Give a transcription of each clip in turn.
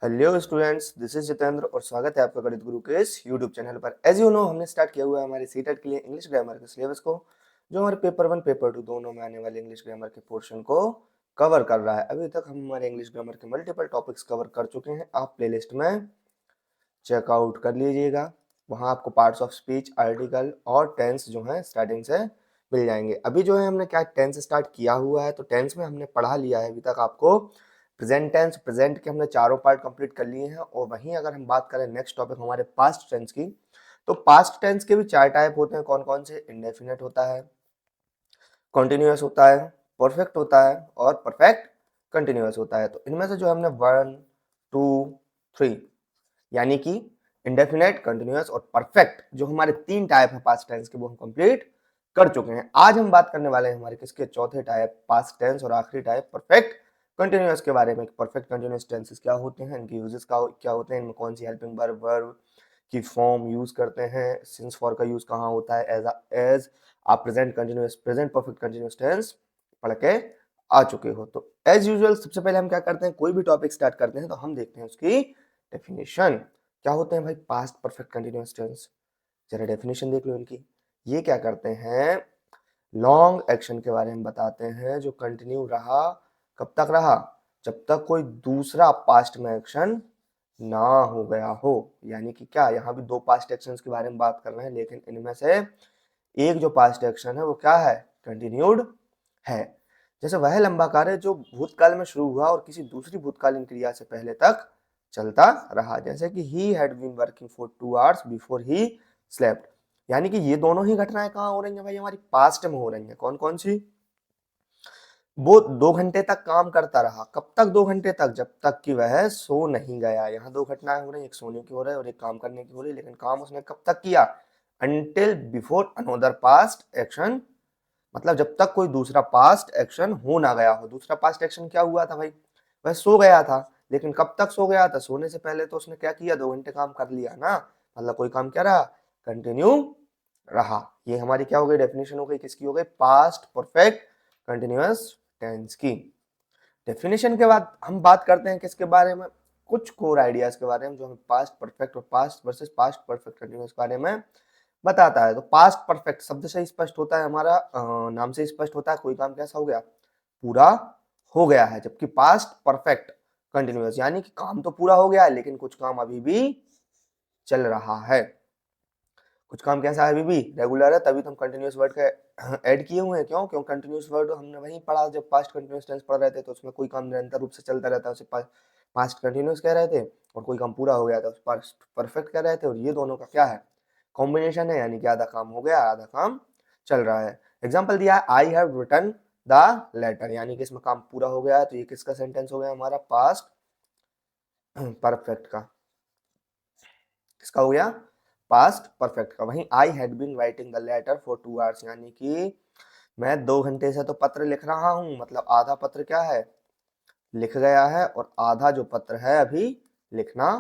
Hello students, this is Jitendra और स्वागत है आपका गणित गुरु के इस यूट्यूब चैनल पर। एज यू नो, हमने स्टार्ट किया हुआ है हमारे सीटेट के लिए इंग्लिश ग्रामर के सिलेबस को, जो हमारे पेपर 1 पेपर 2 दोनों में आने वाले इंग्लिश ग्रामर के पोर्शन को कवर कर रहा है। अभी तक हम हमारे इंग्लिश ग्रामर के मल्टीपल टॉपिक्स कवर कर चुके हैं। आप प्लेलिस्ट में चेकआउट कर लीजिएगा, वहाँ आपको पार्ट्स ऑफ स्पीच, आर्टिकल और टेंस जो है स्टार्टिंग से मिल जाएंगे। अभी जो है हमने क्या टेंस स्टार्ट किया हुआ है, तो टेंस में हमने पढ़ा लिया है अभी तक आपको प्रेजेंट टेंस। प्रेजेंट के हमने चारों पार्ट कंप्लीट कर लिए हैं। और वहीं अगर हम बात करें नेक्स्ट टॉपिक हमारे पास्ट टेंस की, तो पास्ट टेंस के भी चार टाइप होते हैं। कौन कौन से? इंडेफिनेट होता है, कॉन्टिन्यूअस होता है, परफेक्ट होता है और परफेक्ट कंटिन्यूअस होता है। तो इनमें से जो हमने 1, 2, 3 यानी कि इंडेफिनेट, कंटिन्यूअस और परफेक्ट, जो हमारे तीन टाइप है पास्ट टेंस के, वो हम कंप्लीट कर चुके हैं। आज हम बात करने वाले हैं हमारे किसके? चौथे टाइप पास्ट टेंस और आखिरी टाइप परफेक्ट कंटिन्यूअस के बारे में। परफेक्ट कंटिन्यूअस टेंसेस क्या होते हैं, इनके यूजेस क्या होते हैं, इनमें कौन सी हेल्पिंग वर्ब वर्ब की फॉर्म यूज करते हैं, सिंस फॉर का यूज कहाँ होता है, एज आप present continuous, present perfect continuous tense पढ़ के आ चुके हो। तो एज यूजुअल सबसे पहले हम क्या करते हैं, कोई भी टॉपिक स्टार्ट करते हैं तो हम देखते हैं उसकी डेफिनेशन। क्या होते हैं भाई पास्ट परफेक्ट कंटिन्यूअस टेंस? जरा डेफिनेशन देख लो इनकी। ये क्या करते हैं, लॉन्ग एक्शन के बारे में बताते हैं जो कंटिन्यू रहा। कब तक रहा? जब तक कोई दूसरा पास्ट में एक्शन ना हो गया हो। यानी कि क्या, यहाँ भी दो पास्ट एक्शंस के बारे में बात कर रहे हैं, लेकिन इनमें से एक जो पास्ट एक्शन है वो क्या है? कंटिन्यूड है। जैसे वह लंबा कार्य जो भूतकाल में शुरू हुआ और किसी दूसरी भूतकालीन क्रिया से पहले तक चलता रहा। जैसे कि he had been working for 2 hours before he slept. यानी कि ये दोनों ही घटनाएं कहाँ हो रही हैं भाई? हमारी पास्ट में हो रही हैं। कौन कौन सी? वो 2 घंटे तक काम करता रहा। कब तक 2 घंटे तक? जब तक कि वह सो नहीं गया। यहाँ दो घटनाएं हो रही, एक सोने की हो रही है और एक काम करने की हो रही है। लेकिन काम उसने कब तक किया? Until before another past action, मतलब जब तक कोई दूसरा पास्ट एक्शन हो ना गया हो। दूसरा पास्ट एक्शन क्या हुआ था भाई? वह सो गया था। लेकिन कब तक सो गया था? सोने से पहले तो उसने क्या किया? 2 घंटे काम कर लिया ना। मतलब कोई काम क्या रहा? कंटिन्यू रहा। ये हमारी क्या हो गई? डेफिनेशन हो गई। किसकी हो गई? पास्ट परफेक्ट कंटिन्यूअस टेंस की। डेफिनेशन के बाद हम बात करते हैं किसके बारे में? कुछ कोर आइडियाज के बारे में, जो हमें पास्ट परफेक्ट और past versus past perfect continuous के बारे में बताता है। तो पास्ट परफेक्ट शब्द से स्पष्ट होता है, हमारा नाम से स्पष्ट होता है, कोई काम कैसा हो गया? पूरा हो गया है। जबकि पास्ट परफेक्ट कंटिन्यूअस यानी कि काम तो पूरा हो गया है, लेकिन कुछ काम अभी भी चल रहा है। कुछ काम कैसा है? अभी भी रेगुलर है, तभी तो हम कंटिन्यूअस वर्ड का ऐड किए हुए हैं। क्यों? कंटिन्यूअस वर्ड हमने वहीं पढ़ा जब पास्ट कंटिन्यूअस टेंस पढ़ रहे थे, तो उसमें कोई काम निरंतर रूप से चलता रहता है, उसे पास्ट कंटिन्यूअस कह रहे थे। और कोई काम पूरा हो गया था, उसे पास्ट परफेक्ट कह रहे थे। और ये दोनों का क्या है? कॉम्बिनेशन है। यानी कि आधा काम हो गया, आधा काम चल रहा है। एग्जाम्पल दिया है, I have written the letter, यानी कि इसमें काम पूरा हो गया है। तो ये किसका सेंटेंस हो गया? हमारा पास्ट परफेक्ट का। किसका हो गया? पास्ट परफेक्ट का। वहीं I had been writing the letter for 2 hours, यानी कि मैं 2 घंटे से तो पत्र लिख रहा हूं। मतलब आधा पत्र क्या है? लिख गया है, और आधा जो पत्र है अभी लिखना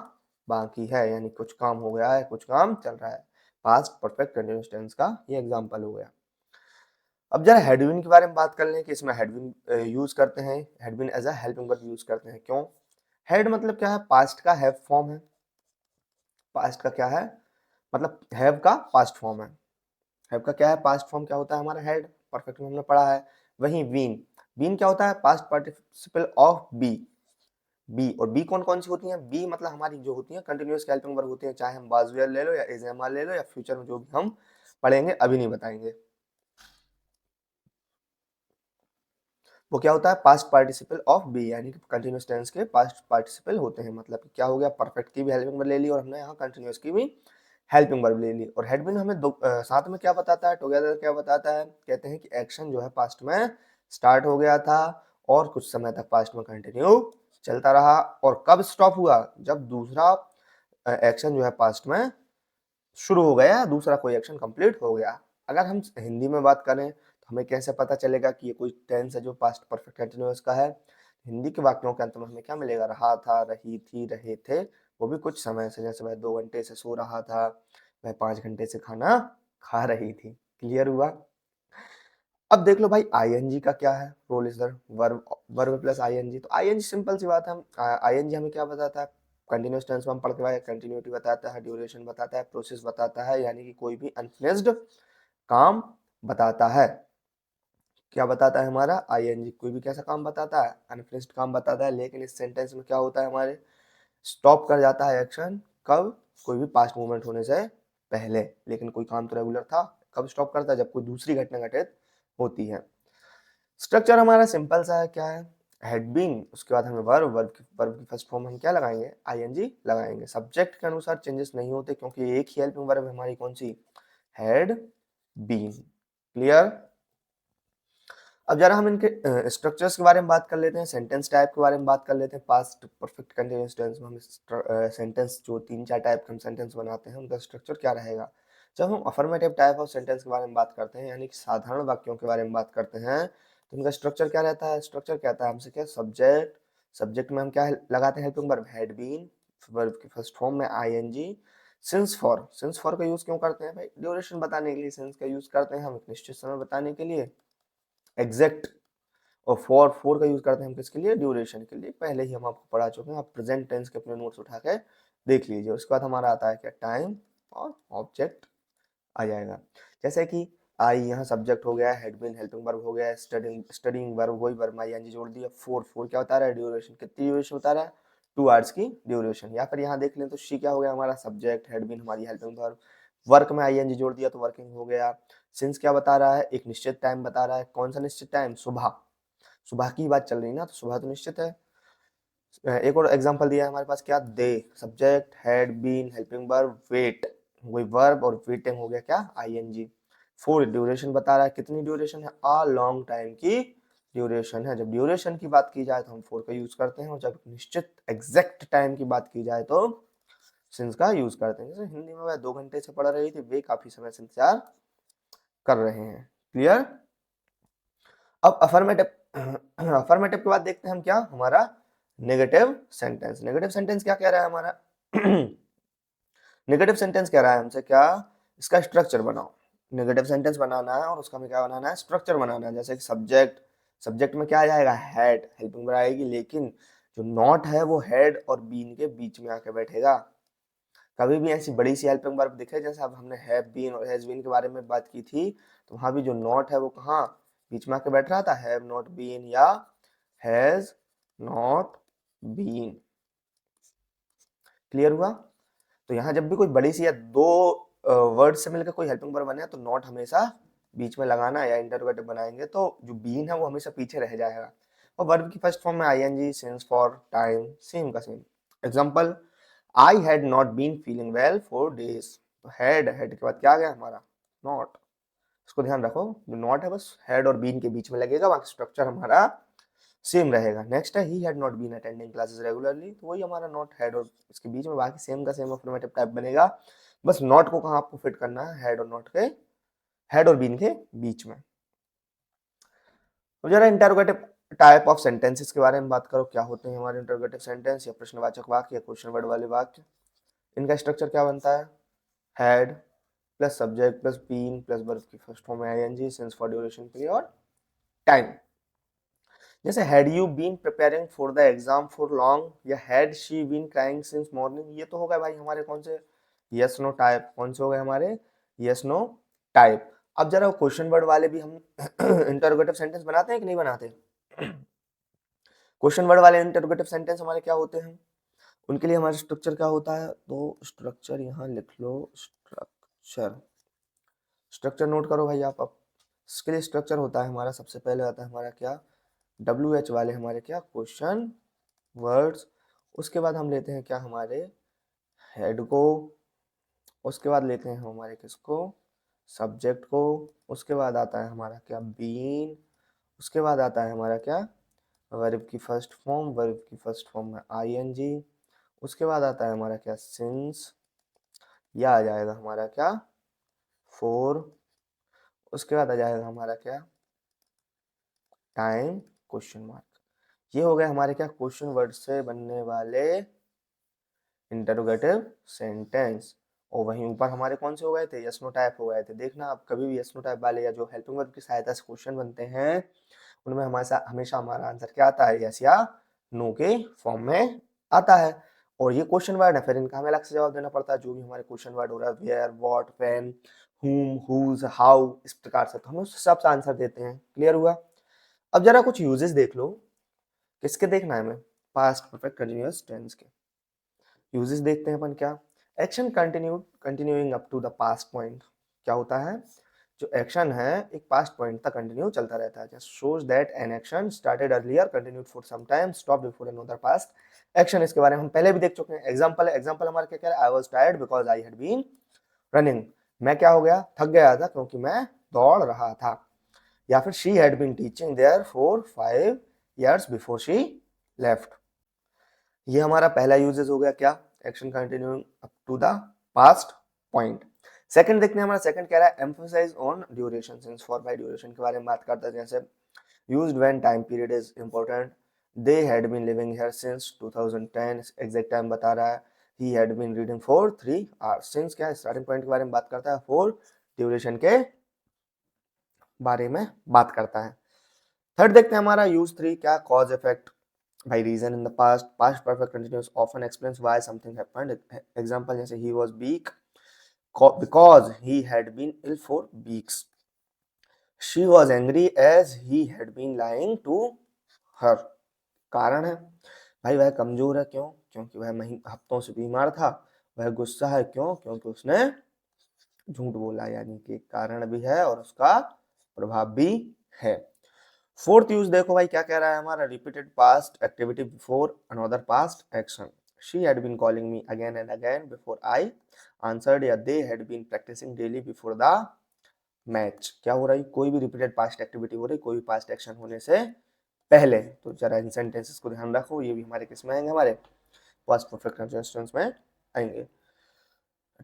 बाकी है। यानी कुछ काम हो गया है, कुछ काम चल रहा है। पास्ट परफेक्ट कंटिन्यूअस टेंस का ये एग्जांपल हो गया। अब जरा हेडविन के बारे में बात कर लें कि इसमें हेडविन यूज करते हैं। Had been as a helping verb use करते हैं। क्यों? हेड मतलब क्या है? पास्ट का हैव फॉर्म है। पास्ट का क्या है? मतलब हैव का पास्ट फॉर्म है। हैव का क्या है? पास्ट फॉर्म क्या होता है हमारा? हेड। परफेक्ट में हमने पढ़ा है। वहीं बीन, बीन क्या होता है? Past participle of be. Be और बी कौन कौन सी होती हैं? बी मतलब हमारी जो होती है कंटिन्यूअस हेल्पिंग वर्ब होती है, चाहे हम वाज वेयर ले लो या इज एम आर ले लो, या फ्यूचर में जो भी हम पढ़ेंगे, अभी नहीं बताएंगे। वो क्या होता है? पास्ट पार्टिसिपल ऑफ बी, यानी कि कंटिन्यूअस टेंस के पास्ट पार्टिसिपल होते हैं। मतलब क्या हो गया? परफेक्ट की भी हेल्पिंग वर्ब ले ली और हमने यहाँ कंटिन्यूअस की भी हेल्पिंग वर्ब ले ली। और हेडविन हमें साथ में क्या बताता है? टुगेदर क्या बताता है? कहते हैं कि एक्शन जो है पास्ट में स्टार्ट हो गया था और कुछ समय तक पास्ट में कंटिन्यू चलता रहा। और कब स्टॉप हुआ? जब दूसरा एक्शन जो है पास्ट में शुरू हो गया, दूसरा कोई एक्शन कंप्लीट हो गया। अगर हम हिंदी में बात करें तो हमें कैसे पता चलेगा कि ये कोई टेंस है जो पास्ट परफेक्ट कंटिन्यूअस का है? हिंदी के वाक्यों के अंत में हमें क्या मिलेगा? रहा था, रही थी, रहे थे। वो भी कुछ समय से, जैसे वह 2 घंटे से सो रहा था, वह 5 घंटे से खाना खा रही थी। क्लियर हुआ? अब देख लो भाई आईएनजी का क्या है रोल इधर? Verb, verb plus ING. तो आईएनजी सिंपल सी बात है, आईएनजी हमें क्या बताता है? कंटिन्यूस टेंस में हम पढ़ के आए, कंटिन्यूटी बताता है, ड्यूरेशन बताता है, प्रोसेस बताता है, यानी कि कोई भी अनफिनिश्ड काम बताता है। क्या बताता है हमारा? आईएनजी कोई भी कैसा काम बताता है? अनफिनिश्ड काम बताता है। लेकिन इस सेंटेंस में क्या होता है हमारे? स्टॉप कर जाता है एक्शन। कब? कोई भी पास्ट मूवमेंट होने से पहले। लेकिन कोई काम तो रेगुलर था, कब स्टॉप करता है? जब कोई दूसरी घटना घटित होती है। स्ट्रक्चर हमारा सिंपल सा है, क्या है? हैड बीन, उसके बाद हमें वर्ब की फर्स्ट फॉर्म हम क्या लगाएंगे? आईएनजी लगाएंगे। सब्जेक्ट के अनुसार चेंजेस नहीं होते क्योंकि एक ही हेल्पिंग वर्ब हमारी कौन सी? Had been. क्लियर? अब जरा हम इनके स्ट्रक्चर्स के बारे में बात कर लेते हैं, सेंटेंस टाइप के बारे में बात कर लेते हैं। पास्ट परफेक्ट कंटिन्यूअस टेंस में हम सेंटेंस जो 3-4 टाइप के हम सेंटेंस बनाते हैं उनका स्ट्रक्चर क्या रहेगा। जब हम अफर्मेटिव टाइप ऑफ सेंटेंस के बारे में बात करते हैं, यानी कि साधारण वाक्यों के बारे में बात करते हैं, तो उनका स्ट्रक्चर क्या रहता है? स्ट्रक्चर कहता है हमसे क्या? सब्जेक्ट, सब्जेक्ट में हम क्या लगाते हैं? Helping verb had been, verb की फर्स्ट फॉर्म में आईएनजी। सिंस फॉर का यूज क्यों करते हैं भाई? ड्यूरेशन बताने के लिए सिंस का यूज करते हैं हम, एक निश्चित समय बताने के लिए। एग्जैक्ट और फॉर का यूज करते हैं हम किसके लिए? ड्यूरेशन के लिए। पहले ही हम आपको पढ़ा चुके हैं, आप प्रेजेंट टेंस के अपने नोट्स उठा के देख लीजिए। उसके बाद हमारा आता है क्या? टाइम और ऑब्जेक्ट आ जाएगा। जैसे कि आई यहाँ सब्जेक्ट हो गया, हैड बीन हेल्पिंग वर्ब हो गया, स्टडीइंग वर्ब वही वर्ब में आईएनजी जोड़ दिया। फोर क्या बता रहा है? ड्यूरेशन। कितनी ड्यूरेशन बता रहा है? 2 आवर्स की ड्यूरेशन। या फिर यहाँ देख लें तो शी क्या हो गया हमारा? सब्जेक्ट, हैड बीन हमारी हेल्पिंग वर्ब, वर्क में आईएनजी जोड़ दिया तो वर्किंग हो गया। सिंस क्या बता रहा है? एक निश्चित टाइम बता रहा है। कौन सा निश्चित टाइम? सुबह। सुबह की बात चल रही है ना, तो सुबह तो निश्चित है। एक और एग्जांपल दिया है हमारे पास, क्या? They, subject, had been helping verb, wait वही वर्ब और वेटिंग हो गया क्या? आईएनजी। फॉर ड्यूरेशन बता रहा है, कितनी ड्यूरेशन है? आ लॉन्ग टाइम की ड्यूरेशन है। जब ड्यूरेशन की बात की जाए तो हम फॉर का यूज करते हैं, और जब निश्चित एग्जैक्ट टाइम की बात की जाए तो सिंस का यूज करते हैं। जैसे हिंदी में वह 2 घंटे से पढ़ रही थी, वे काफी समय से इंतजार कर रहे हैं। क्लियर? अब अफर्मेटिव के बाद देखते हैं हम क्या? हमारा नेगेटिव सेंटेंस। नेगेटिव सेंटेंस क्या कह रहा है हमारा? नेगेटिव सेंटेंस कह रहा है हमसे क्या? इसका स्ट्रक्चर बनाओ। नेगेटिव सेंटेंस बनाना है और उसका हमें क्या बनाना है? स्ट्रक्चर बनाना है। जैसे कि सब्जेक्ट, सब्जेक्ट में क्या आ जाएगा? हैड, हेल्पिंग वर्ब आएगी, लेकिन जो नॉट है वो हैड और बीन के बीच में आके बैठेगा। कभी भी ऐसी बड़ी सी हेल्पिंग वर्ब दिखे, जैसे अब हमने हैव बीन और हैज बीन के बारे में बात की थी, तो वहां भी जो नॉट है वो कहाँ बीच में आके बैठ रहा था? हैव नॉट बीन या हैज नॉट बीन। क्लियर हुआ? तो यहाँ जब भी कोई बड़ी सी या दो वर्ड से मिलकर कोई हेल्पिंग वर्ब बने तो नॉट हमेशा बीच में लगाना, या इंटरोगेटिव बनाएंगे तो जो बीन है वो हमेशा पीछे रह जाएगा। और वर्ब की फर्स्ट फॉर्म में ING, since, for, time, same का same. Example, I had not been feeling well for days. तो हैड के बाद क्या आ गया हमारा? नॉट। इसको ध्यान रखो, जो नॉट है बस हैड और बीन के बीच में लगेगा, बाकी स्ट्रक्चर हमारा सेम रहेगा। नेक्स्ट है he had not been attending classes regularly, तो वही हमारा नॉट हैड और इसके बीच में, बाकी सेम का सेम अफर्मेटिव टाइप बनेगा। बस नॉट को कहाँ आपको फिट करना है? हैड और नॉट के, हैड और बीन के बीच में। तो जरा इंटरोगेटिव टाइप ऑफ सेंटेंसेस के बारे में बात करो। क्या होते हैं हमारे इंटरोगेटिव सेंटेंस? या प्रश्नवाचक वाक्य या क्वेश्चन वर्ड वाले वाक्य। इनका स्ट्रक्चर क्या बनता है? Had plus subject plus been plus verb की फर्स्ट फॉर्म में आईएनजी, सिंस, फॉर, ड्यूरेशन के लिए और टाइम। जैसे had you been preparing for the exam for long, या had she been crying since morning. ये तो हो गए भाई हमारे कौन से? Yes no type. कौन से हो गए हमारे? Yes no type. अब जरा क्वेश्चन वर्ड वाले भी हम इंटरोगेटिव सेंटेंस बनाते हैं कि नहीं बनाते? क्वेश्चन वर्ड वाले इंटरोगेटिव सेंटेंस हमारे क्या होते हैं? उनके लिए हमारा स्ट्रक्चर क्या होता है? तो स्ट्रक्चर यहाँ लिख लो, स्ट्रक्चर। स्ट्रक्चर नोट करो भाई आप। अब इसके लिए स्ट्रक्चर होता है हमारा, सबसे पहले आता है हमारा क्या? WH वाले हमारे क्या? Question words. उसके बाद हम लेते हैं क्या? हमारे हेड को। उसके बाद लेते हैं हम हमारे किसको? सब्जेक्ट को। उसके बाद आता है हमारा क्या? बीन। उसके बाद आता है हमारा क्या? वर्ब की फर्स्ट फॉर्म, वर्ब की फर्स्ट फॉर्म में आईएनजी। उसके बाद आता है हमारा क्या? सिंस, या आ जाएगा हमारा क्या? फोर। उसके बाद आ जाएगा हमारा क्या? Time, question mark. ये हो गया हमारे क्या? क्वेश्चन वर्ड से बनने वाले इंटरोगेटिव सेंटेंस। और वहीं ऊपर हमारे कौन से हो गए थे? यस नो टाइप हो गए थे। देखना आप कभी भी यस नो टाइप वाले या जो हेल्पिंग वर्ब की सहायता से क्वेश्चन बनते हैं, उनमें हमारे हमेशा हमारा आंसर क्या आता है? यस या नो के फॉर्म में आता है। और ये क्वेश्चन वर्ड है, फिर इनका हमें अलग से जवाब देना पड़ता है। जो भी हमारे क्वेश्चन वर्ड हो रहा है, where, what, when, whom, whose, how, इस प्रकार से, तो हम उस हिसाब से आंसर देते हैं। क्लियर हुआ? अब जरा कुछ यूजेस देख लो। किसके देखना है हमें? पास्ट परफेक्ट कंटिन्यूअस टेंस के यूजेस देखते हैं अपन। क्या? Action continuing up to the past point. क्या होता है? जो एक्शन है एक पास्ट पॉइंट तक कंटिन्यू चलता रहता है। Just shows that an action started earlier continued for some time stop before another past action. इसके बारे में हम पहले भी देख चुके हैं। एग्जांपल हमारा क्या कह रहा है? I was tired because I had been running. मैं क्या हो गया? थक गया था क्योंकि मैं दौड़ रहा था। या फिर she had been teaching there for 5 years before she left. ये हमारा पहला यूजेस हो गया। क्या? Action continuing up to the past point. Second देखते हैं, हमारा सेकंड कह रहा है emphasise on duration. Since for by duration के बारे में बात करता है। जैसे used when time period is important. They had been living here since 2010। Exact time बता रहा है। He had been reading for 3 hours। Since क्या है? स्टार्टिंग पॉइंट के बारे में बात करता है। फॉर ड्यूरेशन के बारे में बात करता है। थर्ड देखते हैं हमारा यूज 3 क्या? Cause effect by reason in the past perfect continuous often explains why something happened. Example जैसे he was weak because he had been ill for weeks. She was angry as he had been lying to her. कारण है भाई वह कमजोर है। क्यों? क्योंकि वह हफ्तों से बीमार था। वह गुस्सा है। क्यों? क्योंकि उसने झूठ बोला। यानी कि कारण भी है और उसका प्रभाव भी है। फोर्थ यूज देखो भाई क्या कह रहा है हमारा? Repeated past activity before another past action. She had been calling me again and again before I answered. या they had been practicing daily before the match. क्या हो रहा है? कोई भी रिपीटेड पास्ट एक्टिविटी हो रही, कोई भी पास्ट एक्शन होने से पहले। तो जरा इन सेंटेंसेस को ध्यान रखो। ये भी हमारे किस में आएंगे? हमारे पास्ट परफेक्ट कंटिन्यूअस में आएंगे।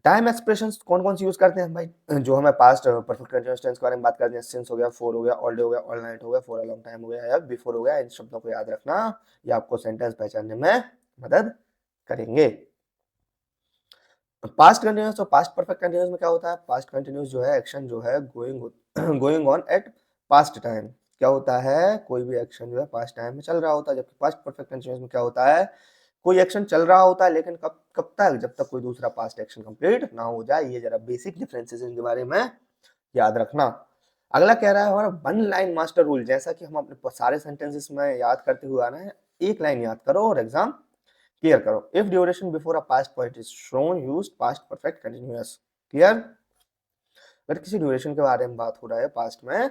टाइम एक्सप्रेशंस कौन कौन सी यूज करते हैं भाई? जो हमें पास्ट परफेक्ट कंटीन्यूअस टेंस के बारे में बात करते हैं। सिंस हो गया, फॉर हो गया, ऑल डे हो गया, ऑल नाइट हो गया, फॉर अ लॉन्ग टाइम हो गया, या बिफोर हो गया। इन शब्दों को याद रखना, ये आपको सेंटेंस पहचानने में मदद करेंगे। पास्ट कंटीन्यूअस और पास्ट परफेक्ट कंटीन्यूअस में क्या होता है? पास्ट कंटीन्यूअस जो है एक्शन जो है going on at past time. क्या होता है? कोई भी एक्शन जो है पास्ट टाइम में चल रहा होता है। जबकि पास्ट परफेक्ट कंटीन्यूअस में क्या होता है? कोई एक्शन चल रहा होता है लेकिन कब तक? जब तक कोई दूसरा पास्ट एक्शन कंप्लीट ना हो जाए। ये जरा बेसिक डिफरेंसेस इनके बारे में याद रखना। अगला कह रहा है हमारा वन लाइन मास्टर रूल। जैसा कि हम अपने सारे सेंटेंसेस में याद करते हुए आ रहे हैं, एक लाइन याद करो और एग्जाम क्लियर करो। If duration before a past point is shown use past perfect continuous. Clear? अगर किसी ड्यूरेशन के बारे में बात हो रहा है पास्ट में,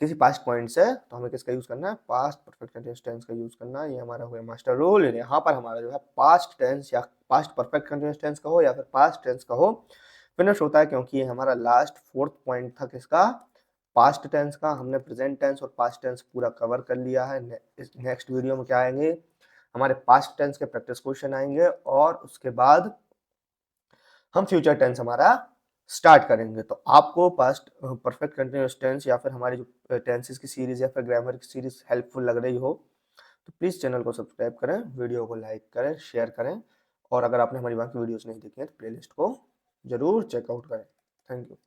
किसी पास्ट पॉइंट से, तो हमें किसका यूज करना है? पास्ट परफेक्ट कंटीन्यूअस टेंस का यूज करना है। ये हमारा हो गया मास्टर रूल। यहाँ पर हमारा जो है पास्ट टेंस या पास्ट परफेक्ट कंटीन्यूअस टेंस का हो या फिर पास्ट टेंस का हो, फिनिश होता है। क्योंकि ये हमारा लास्ट फोर्थ पॉइंट था किसका? पास्ट टेंस का। हमने प्रेजेंट टेंस और पास्ट टेंस पूरा कवर कर लिया है। नेक्स्ट वीडियो में क्या आएंगे? हमारे पास्ट टेंस के प्रैक्टिस क्वेश्चन आएंगे और उसके बाद हम फ्यूचर टेंस हमारा स्टार्ट करेंगे। तो आपको पास्ट परफेक्ट कंटीन्यूअस टेंस या फिर हमारी जो टेंसेस की सीरीज या फिर ग्रामर की सीरीज हेल्पफुल लग रही हो, तो प्लीज़ चैनल को सब्सक्राइब करें, वीडियो को लाइक करें, शेयर करें, और अगर आपने हमारी बाकी वीडियोस नहीं देखी हैं तो प्लेलिस्ट को जरूर चेकआउट करें। Thank you.